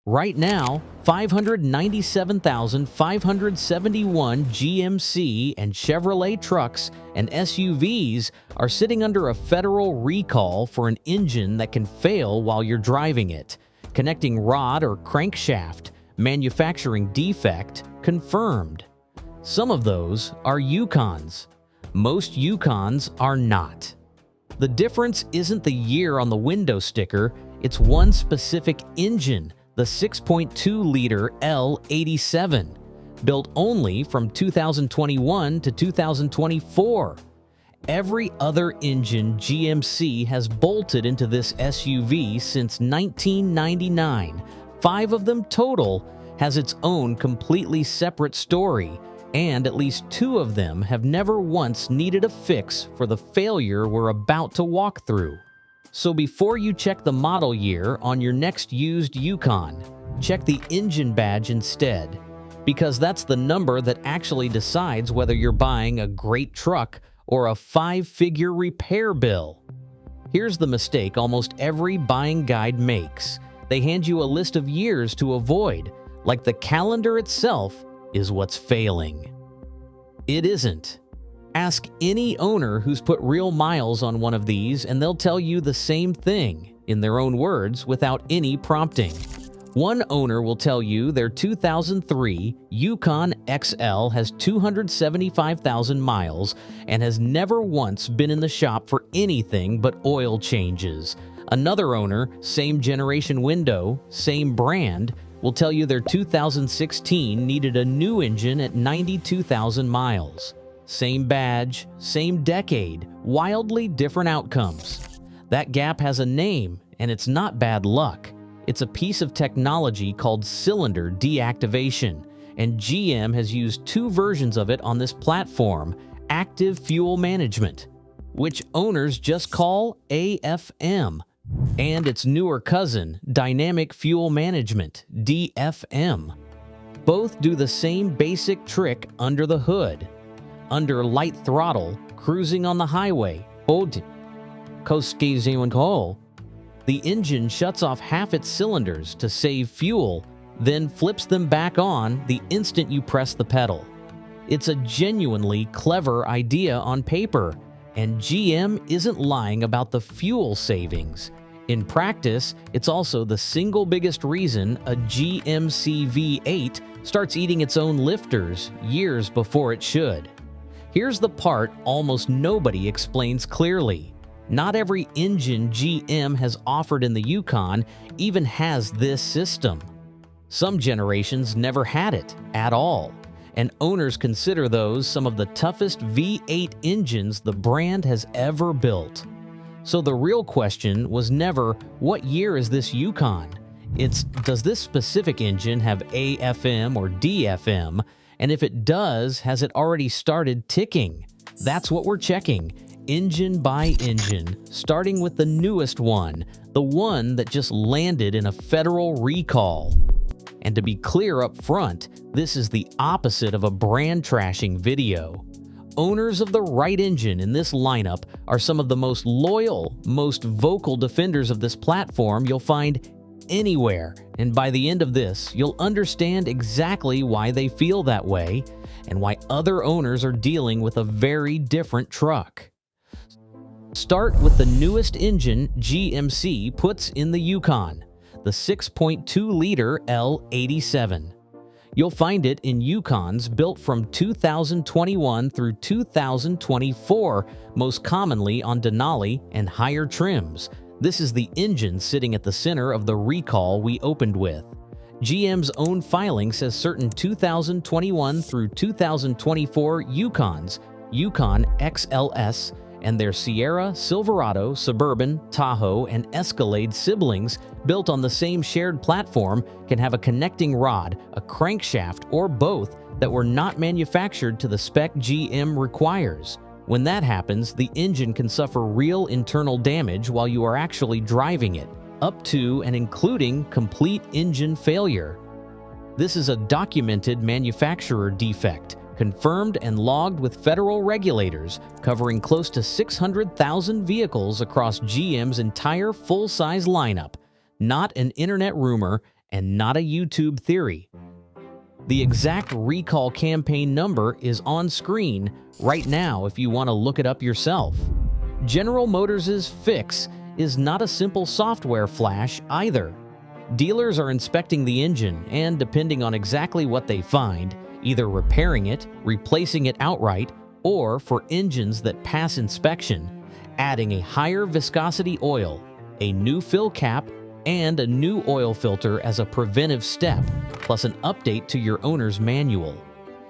Right now, 597,571 GMC and Chevrolet trucks and SUVs are sitting under a federal recall for an engine that can fail while you're driving it. Connecting rod or crankshaft, manufacturing defect confirmed. Some of those are Yukons. Most Yukons are not. The difference isn't the year on the window sticker, it's one specific engine, the 6.2-liter L87, built only from 2021 to 2024. Every other engine GMC has bolted into this SUV since 1999, 5 of them total, has its own completely separate story, and at least 2 of them have never once needed a fix for the failure we're about to walk through. So before you check the model year on your next used Yukon, check the engine badge instead, because that's the number that actually decides whether you're buying a great truck or a 5-figure repair bill. Here's the mistake almost every buying guide makes. They hand you a list of years to avoid, like the calendar itself is what's failing. It isn't. Ask any owner who's put real miles on one of these and they'll tell you the same thing, in their own words, without any prompting. One owner will tell you their 2003 Yukon XL has 275,000 miles and has never once been in the shop for anything but oil changes. Another owner, same generation window, same brand, will tell you their 2016 needed a new engine at 92,000 miles. Same badge, same decade, wildly different outcomes. That gap has a name, and it's not bad luck. It's a piece of technology called cylinder deactivation, and GM has used 2 versions of it on this platform, active fuel management, which owners just call AFM, and its newer cousin, dynamic fuel management, DFM. Both do the same basic trick under the hood. Under light throttle, cruising on the highway, the engine shuts off half its cylinders to save fuel, then flips them back on the instant you press the pedal. It's a genuinely clever idea on paper, and GM isn't lying about the fuel savings. In practice, it's also the single biggest reason a GMC V8 starts eating its own lifters years before it should. Here's the part almost nobody explains clearly. Not every engine GM has offered in the Yukon even has this system. Some generations never had it at all, and owners consider those some of the toughest V8 engines the brand has ever built. So the real question was never, what year is this Yukon? It's, does this specific engine have AFM or DFM? And if it does, has it already started ticking? That's what we're checking, engine by engine, starting with the newest one, the one that just landed in a federal recall. And to be clear up front, this is the opposite of a brand trashing video. Owners of the right engine in this lineup are some of the most loyal, most vocal defenders of this platform you'll find anywhere, and by the end of this, you'll understand exactly why they feel that way and why other owners are dealing with a very different truck. Start with the newest engine GMC puts in the Yukon, the 6.2-liter L87. You'll find it in Yukons built from 2021 through 2024, most commonly on Denali and higher trims. This is the engine sitting at the center of the recall we opened with. GM's own filing says certain 2021 through 2024 Yukons, Yukon XLS, and their Sierra, Silverado, Suburban, Tahoe, and Escalade siblings built on the same shared platform can have a connecting rod, a crankshaft, or both that were not manufactured to the spec GM requires. When that happens, the engine can suffer real internal damage while you are actually driving it, up to and including complete engine failure. This is a documented manufacturer defect, confirmed and logged with federal regulators, covering close to 600,000 vehicles across GM's entire full-size lineup, not an internet rumor and not a YouTube theory. The exact recall campaign number is on screen right now if you want to look it up yourself. General Motors' fix is not a simple software flash either. Dealers are inspecting the engine and, depending on exactly what they find, either repairing it, replacing it outright, or for engines that pass inspection, adding a higher viscosity oil, a new fill cap, and a new oil filter as a preventive step, plus an update to your owner's manual.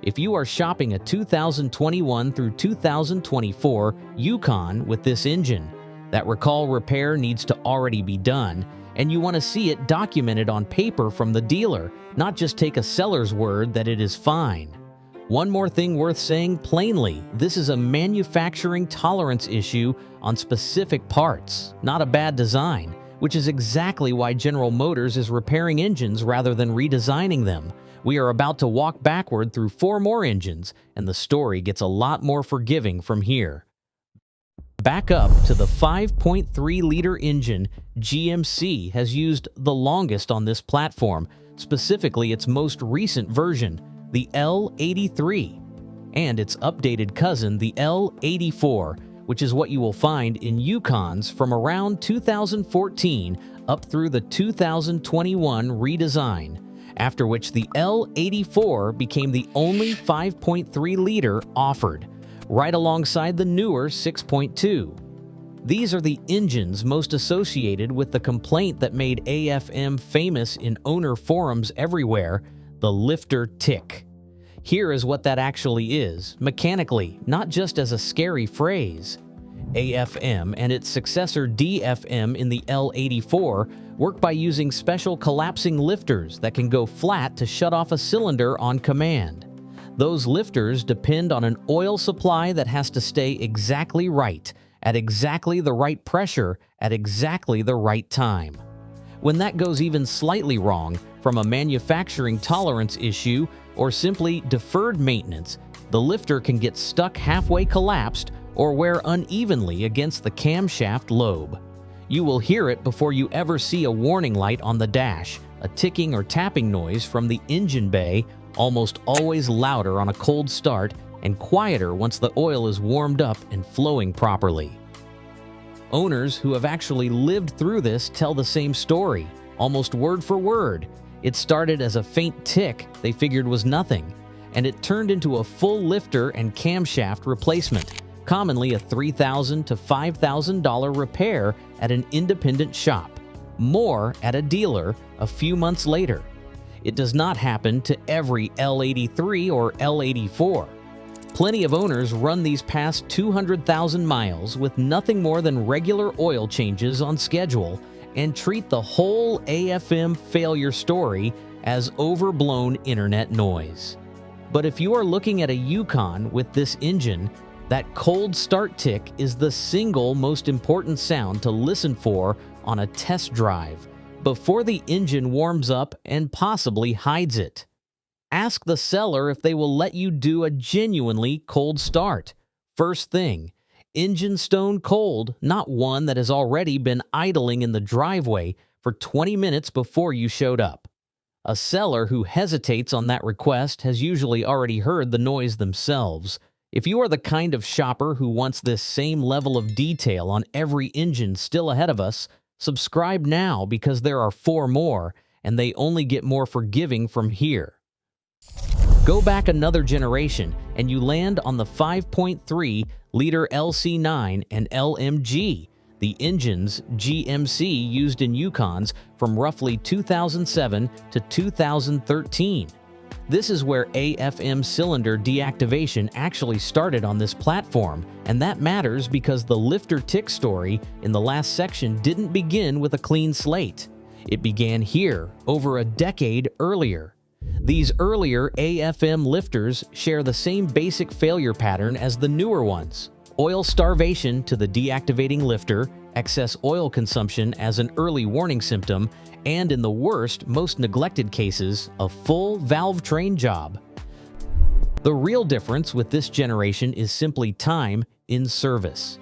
If you are shopping a 2021 through 2024 Yukon with this engine, that recall repair needs to already be done, and you want to see it documented on paper from the dealer, not just take a seller's word that it is fine. One more thing worth saying plainly, this is a manufacturing tolerance issue on specific parts, not a bad design, which is exactly why General Motors is repairing engines rather than redesigning them. We are about to walk backward through 4 more engines, and the story gets a lot more forgiving from here. Back up to the 5.3-liter engine GMC has used the longest on this platform, specifically its most recent version, the L83, and its updated cousin, the L84, which is what you will find in Yukons from around 2014 up through the 2021 redesign, after which the L84 became the only 5.3-liter offered, right alongside the newer 6.2. These are the engines most associated with the complaint that made AFM famous in owner forums everywhere, the lifter tick. Here is what that actually is, mechanically, not just as a scary phrase. AFM and its successor DFM in the L84 work by using special collapsing lifters that can go flat to shut off a cylinder on command. Those lifters depend on an oil supply that has to stay exactly right, at exactly the right pressure, at exactly the right time. When that goes even slightly wrong, from a manufacturing tolerance issue or simply deferred maintenance, the lifter can get stuck halfway collapsed or wear unevenly against the camshaft lobe. You will hear it before you ever see a warning light on the dash, a ticking or tapping noise from the engine bay, almost always louder on a cold start and quieter once the oil is warmed up and flowing properly. Owners who have actually lived through this tell the same story, almost word for word. It started as a faint tick they figured was nothing, and it turned into a full lifter and camshaft replacement, commonly a $3,000 to $5,000 repair at an independent shop, more at a dealer a few months later. It does not happen to every L83 or L84. Plenty of owners run these past 200,000 miles with nothing more than regular oil changes on schedule and treat the whole AFM failure story as overblown internet noise. But if you are looking at a Yukon with this engine, that cold start tick is the single most important sound to listen for on a test drive before the engine warms up and possibly hides it. Ask the seller if they will let you do a genuinely cold start. First thing, engine stone cold, not one that has already been idling in the driveway for 20 minutes before you showed up. A seller who hesitates on that request has usually already heard the noise themselves. If you are the kind of shopper who wants this same level of detail on every engine still ahead of us, subscribe now because there are 4 more, and they only get more forgiving from here. Go back another generation, and you land on the 5.3-liter LC9 and LMG, the engines GMC used in Yukons from roughly 2007 to 2013. This is where AFM cylinder deactivation actually started on this platform, and that matters because the lifter tick story in the last section didn't begin with a clean slate. It began here, over a decade earlier. These earlier AFM lifters share the same basic failure pattern as the newer ones: oil starvation to the deactivating lifter, excess oil consumption as an early warning symptom, and in the worst, most neglected cases, a full valve train job. The real difference with this generation is simply time in service.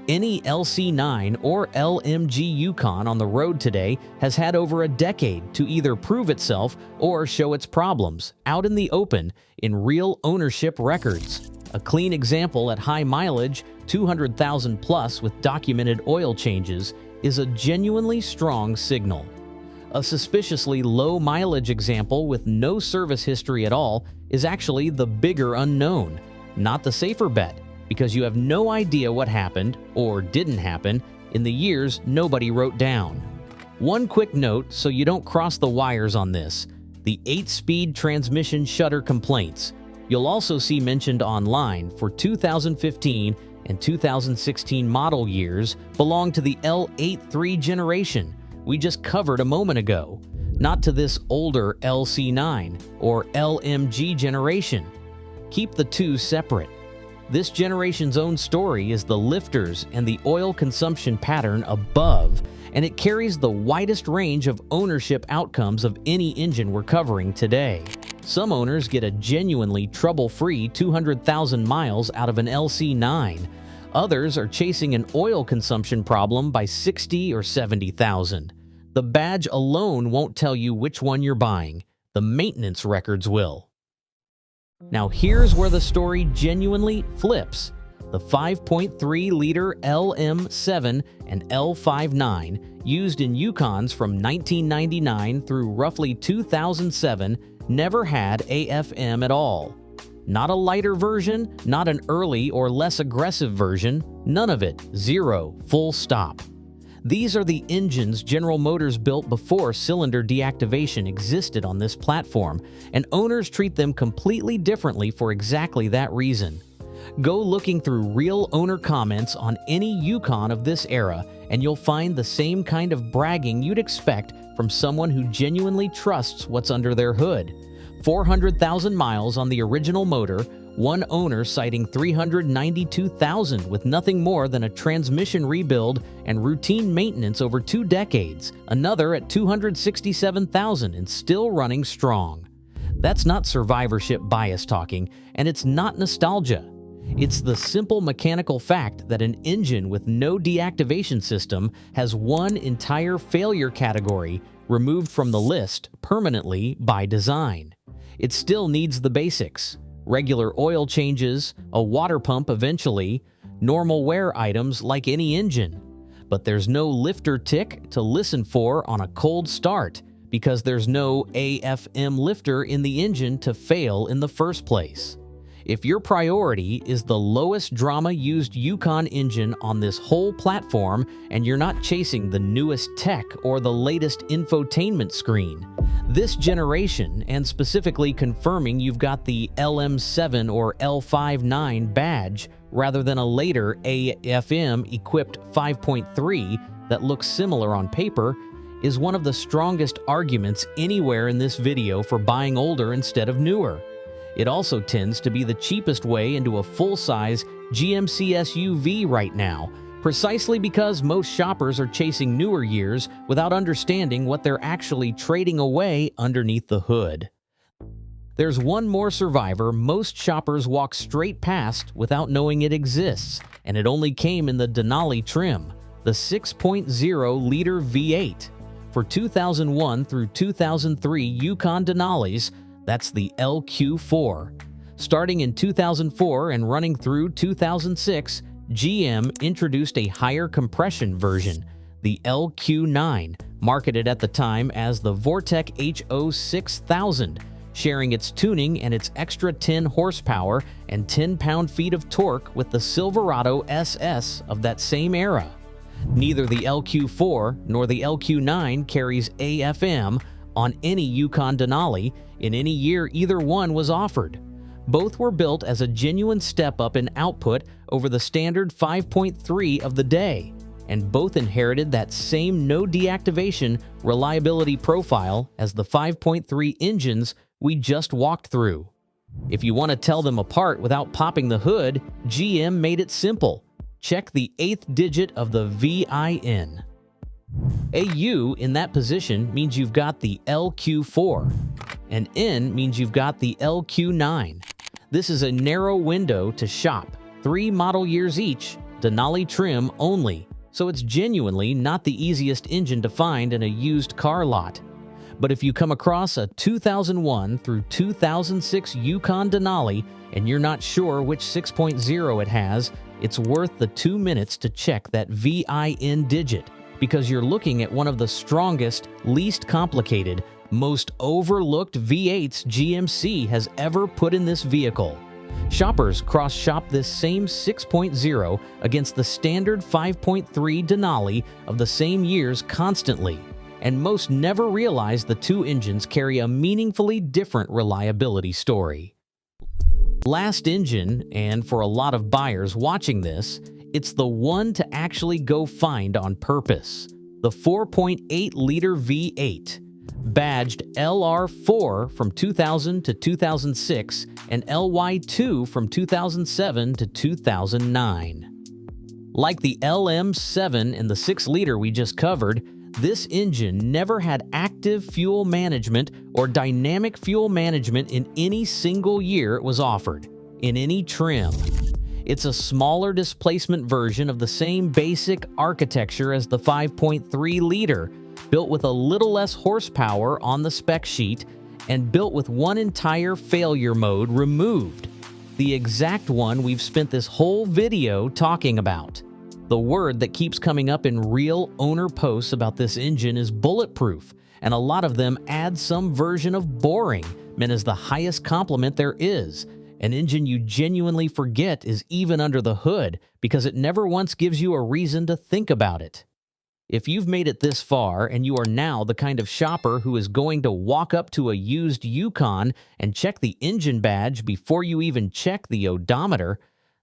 Any LC9 or LMG Yukon on the road today has had over a decade to either prove itself or show its problems out in the open in real ownership records. A clean example at high mileage, 200,000 plus with documented oil changes, is a genuinely strong signal. A suspiciously low mileage example with no service history at all is actually the bigger unknown, not the safer bet, because you have no idea what happened or didn't happen in the years nobody wrote down. One quick note so you don't cross the wires on this: the 8-speed transmission shutter complaints you'll also see mentioned online for 2015 and 2016 model years belong to the L83 generation we just covered a moment ago, not to this older LC9 or LMG generation. Keep the two separate. This generation's own story is the lifters and the oil consumption pattern above, and it carries the widest range of ownership outcomes of any engine we're covering today. Some owners get a genuinely trouble-free 200,000 miles out of an LC9. Others are chasing an oil consumption problem by 60 or 70,000. The badge alone won't tell you which one you're buying. The maintenance records will. Now here's where the story genuinely flips. The 5.3-liter LM7 and L59 used in Yukons from 1999 through roughly 2007 never had AFM at all. Not a lighter version, not an early or less aggressive version, none of it, zero, full stop. These are the engines General Motors built before cylinder deactivation existed on this platform, and owners treat them completely differently for exactly that reason. Go looking through real owner comments on any Yukon of this era, and you'll find the same kind of bragging you'd expect from someone who genuinely trusts what's under their hood. 400,000 miles on the original motor, one owner citing 392,000 with nothing more than a transmission rebuild and routine maintenance over 2 decades, another at 267,000 and still running strong. That's not survivorship bias talking, and it's not nostalgia. It's the simple mechanical fact that an engine with no deactivation system has one entire failure category removed from the list permanently by design. It still needs the basics: regular oil changes, a water pump eventually, normal wear items like any engine. But there's no lifter tick to listen for on a cold start because there's no AFM lifter in the engine to fail in the first place. If your priority is the lowest drama used Yukon engine on this whole platform and you're not chasing the newest tech or the latest infotainment screen, this generation, and specifically confirming you've got the LM7 or L59 badge rather than a later AFM-equipped 5.3 that looks similar on paper, is one of the strongest arguments anywhere in this video for buying older instead of newer. It also tends to be the cheapest way into a full-size GMC SUV right now, precisely because most shoppers are chasing newer years without understanding what they're actually trading away underneath the hood. There's one more survivor most shoppers walk straight past without knowing it exists, and it only came in the Denali trim, the 6.0-liter V8. For 2001 through 2003 Yukon Denalis, that's the LQ4. Starting in 2004 and running through 2006, GM introduced a higher compression version, the LQ9, marketed at the time as the Vortec HO 6000, sharing its tuning and its extra 10 horsepower and 10 pound-feet of torque with the Silverado SS of that same era. Neither the LQ4 nor the LQ9 carries AFM on any Yukon Denali in any year either one was offered. Both were built as a genuine step up in output over the standard 5.3 of the day, and both inherited that same no deactivation reliability profile as the 5.3 engines we just walked through. If you want to tell them apart without popping the hood, GM made it simple. Check the 8th digit of the VIN. A U in that position means you've got the LQ4. An N means you've got the LQ9. This is a narrow window to shop, 3 model years each, Denali trim only, so it's genuinely not the easiest engine to find in a used car lot. But if you come across a 2001 through 2006 Yukon Denali and you're not sure which 6.0 it has, it's worth the 2 minutes to check that VIN digit, because you're looking at one of the strongest, least complicated, most overlooked V8s GMC has ever put in this vehicle. Shoppers cross-shop this same 6.0 against the standard 5.3 Denali of the same years constantly, and most never realize the two engines carry a meaningfully different reliability story. Last engine, and for a lot of buyers watching this, it's the one to actually go find on purpose. The 4.8-liter V8, badged LR4 from 2000 to 2006 and LY2 from 2007 to 2009. Like the LM7 and the 6-liter we just covered, this engine never had active fuel management or dynamic fuel management in any single year it was offered, in any trim. It's a smaller displacement version of the same basic architecture as the 5.3-liter, built with a little less horsepower on the spec sheet and built with one entire failure mode removed, the exact one we've spent this whole video talking about. The word that keeps coming up in real owner posts about this engine is bulletproof, and a lot of them add some version of boring, meant as the highest compliment there is. An engine you genuinely forget is even under the hood because it never once gives you a reason to think about it. If you've made it this far and you are now the kind of shopper who is going to walk up to a used Yukon and check the engine badge before you even check the odometer,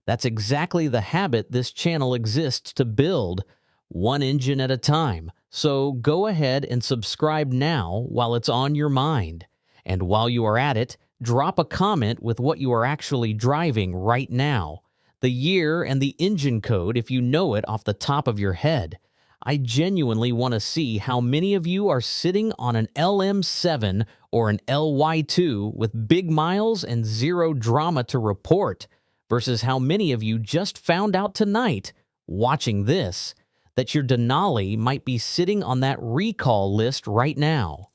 that's exactly the habit this channel exists to build, one engine at a time. So go ahead and subscribe now while it's on your mind. And while you are at it, drop a comment with what you are actually driving right now, the year and the engine code if you know it off the top of your head. I genuinely want to see how many of you are sitting on an LM7 or an LY2 with big miles and zero drama to report, versus how many of you just found out tonight, watching this, that your Denali might be sitting on that recall list right now.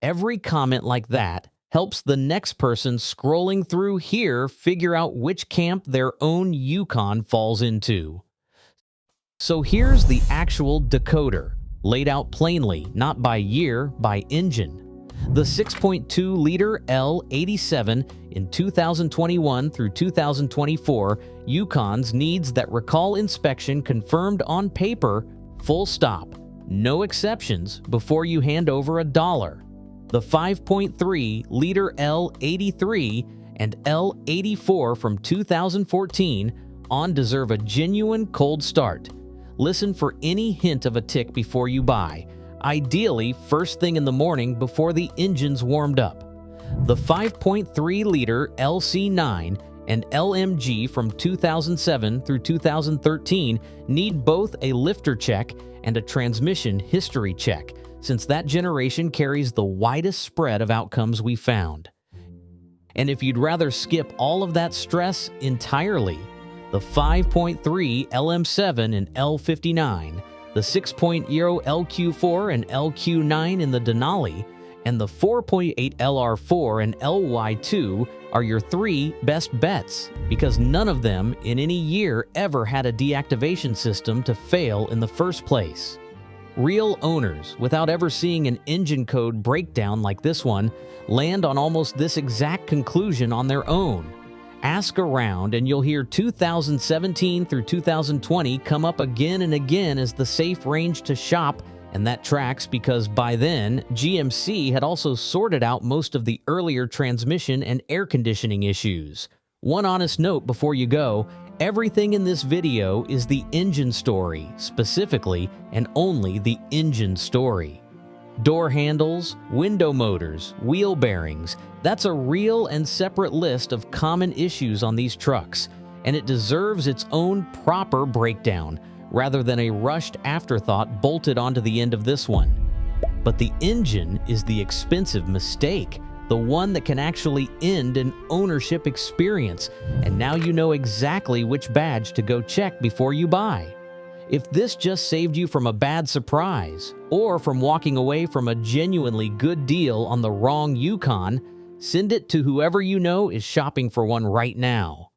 Every comment like that helps the next person scrolling through here figure out which camp their own Yukon falls into. So here's the actual decoder, laid out plainly, not by year, by engine. The 6.2-liter L87 in 2021 through 2024 Yukons needs that recall inspection confirmed on paper, full stop, no exceptions before you hand over $1. The 5.3-liter L83 and L84 from 2014 on deserve a genuine cold start. Listen for any hint of a tick before you buy, ideally first thing in the morning before the engine's warmed up. The 5.3-liter LC9 and LMG from 2007 through 2013 need both a lifter check and a transmission history check, since that generation carries the widest spread of outcomes we found. And if you'd rather skip all of that stress entirely, the 5.3 LM7 and L59, the 6.0 LQ4 and LQ9 in the Denali, and the 4.8 LR4 and LY2 are your three best bets, because none of them in any year ever had a deactivation system to fail in the first place. Real owners, without ever seeing an engine code breakdown like this one, land on almost this exact conclusion on their own. Ask around and you'll hear 2017 through 2020 come up again and again as the safe range to shop, and that tracks because by then, GMC had also sorted out most of the earlier transmission and air conditioning issues. One honest note before you go, everything in this video is the engine story, specifically and only the engine story. Door handles, window motors, wheel bearings, that's a real and separate list of common issues on these trucks, and it deserves its own proper breakdown, rather than a rushed afterthought bolted onto the end of this one. But the engine is the expensive mistake, the one that can actually end an ownership experience, and now you know exactly which badge to go check before you buy. If this just saved you from a bad surprise, or from walking away from a genuinely good deal on the wrong Yukon, send it to whoever you know is shopping for one right now.